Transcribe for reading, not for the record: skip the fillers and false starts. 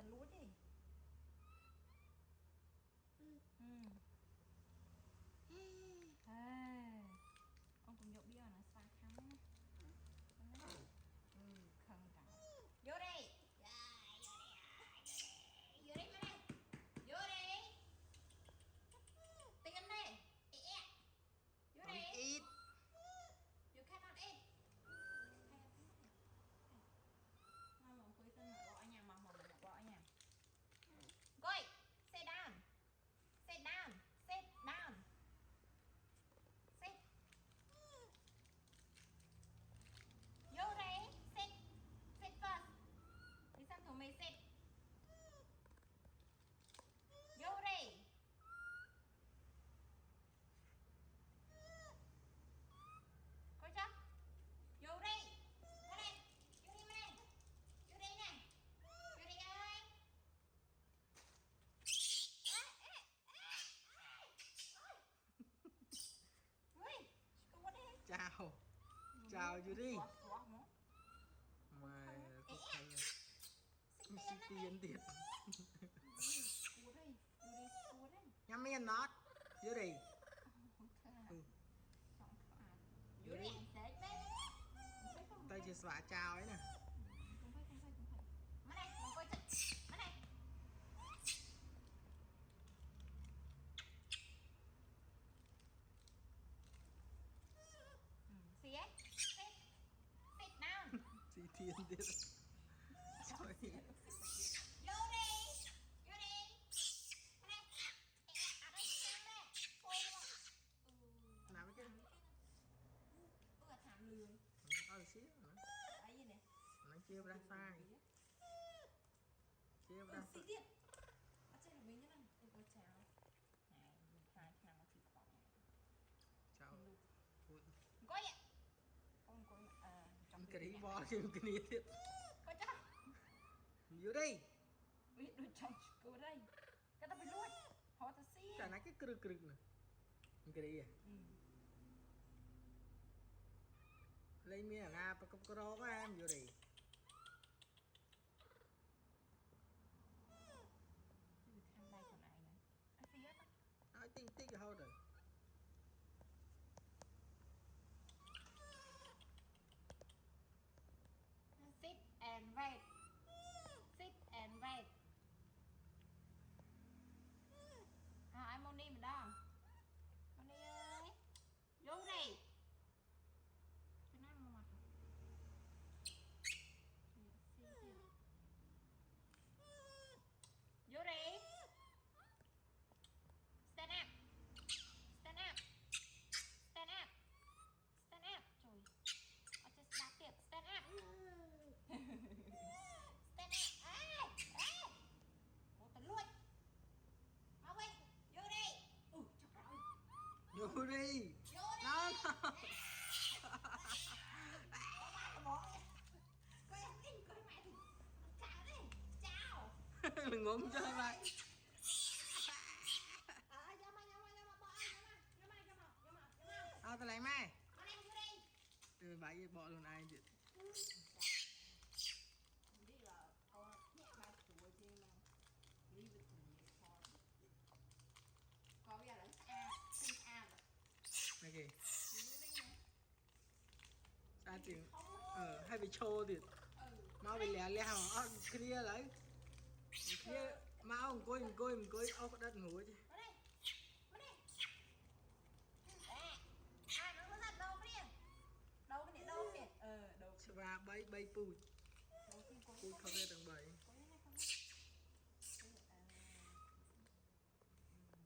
lúa chứ. Ông cũng nhậu bia nó xa khắm. Không cả. Vô đây. Vô đây mà đây. Vô đây. Tinh ăn đây. Vô đây. Eat. You cannot eat. Mong cuối xin mà gọi nhà mong gọi nhà. Gọi. Sit down. Sit down. Sit down. Sit. Vô đây. Sit. Sit first. Listen to me. Sit. Vô đây. Coi chưa? Vô đây. Ra đây. Vô đi mà đây. Vô đây nè. Vô đây ơi. Chào. Chào vô đi. Mày có hay Xích tiền tiền. Cua đây. Nhắm miên nót. Vô đi. Vô đi. Tay chia xóa chào ấy nè. Không phải. Má này, ngồi coi chặt. Má này. Xí ấy. Sit down. Xí tiền tiền. Trời. Vô đi. Vô đi. Má này. À đây, xem đây. Phôi luôn. Làm cái Là thảm lười. xíu nữa. Đấy gì nè. Nó chia ra sai. Chia ra. Xí điện. Ở trên là mình như này. Em có chào. Này, hai thằng nó thịt bỏng. Chào. Coi vậy. Con coi trong cái đi bò thêm cái này thiệt. Coi chắc. Vô đi. Biết đôi trong cô đây. Cái ta phải luôn. Họ ta xí. Chả nói cái cực nè. Cái đi à. Lấy miếng na pa cốc rô quá em vô đi. Tham đây còn ai nữa. Ai phía đó. Nói tinh tích rồi rồi. Sit and wait. Sit and wait. Em Moni mình đó. Moni ơi. Vô đây. Cái này mà mặt. Vô đi. Stand up. Stand up. Stand up. Stand up. Trời. Ở trên đá tiệt. Stand up. Stand up. Ê. Ủa tao lui. Mau đi. Vô đi. Trời ơi. Vô đi. Vô đi. Nó. Coi mẹ thì chào đi. Chào. Đừng ngốm chơi vậy. Tao lấy mày. Từ bãi bỏ luôn ai vậy. Đi là nhẹ ba tuổi chứ mà đi được nhiều thôi. Có bây giờ là sinh A rồi. Này kì. Sao tiếng hay bị trô thì mau bị lẻ hỏng kia lấy kia mau mình coi ốc đất ngủ chứ đâu cái này và bay bay pui không ra tầng 7